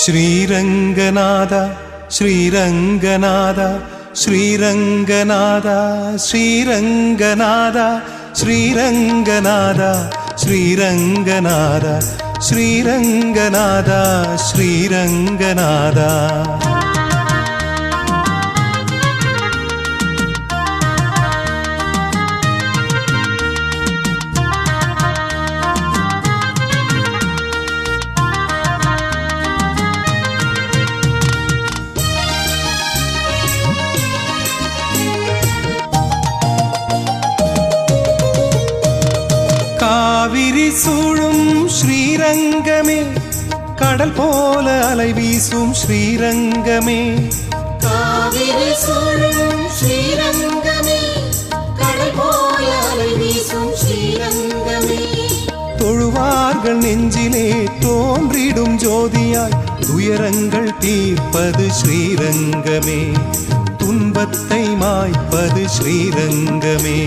ശ്രീരംഗനാഥ ശ്രീരംഗനാഥ ശ്രീരംഗനാഥ ശ്രീരംഗനാഥ ശ്രീരംഗനാഥ ശ്രീരംഗനാഥ ശ്രീരംഗനാഥ ശ്രീരംഗനാഥ காவிரி சூழும் ஸ்ரீரங்கமே கடல் போல அலை வீசும் ஸ்ரீரங்கமே காவிரி சூழும் ஸ்ரீரங்கமே கடல் போல அலை வீசும் ஸ்ரீரங்கமே தொழுவார்கள் நெஞ்சிலே தோன்றிடும் ஜோதியாய் துயரங்கள் தீர்ப்பது ஸ்ரீரங்கமே துன்பத்தை மாய்ப்பது ஸ்ரீரங்கமே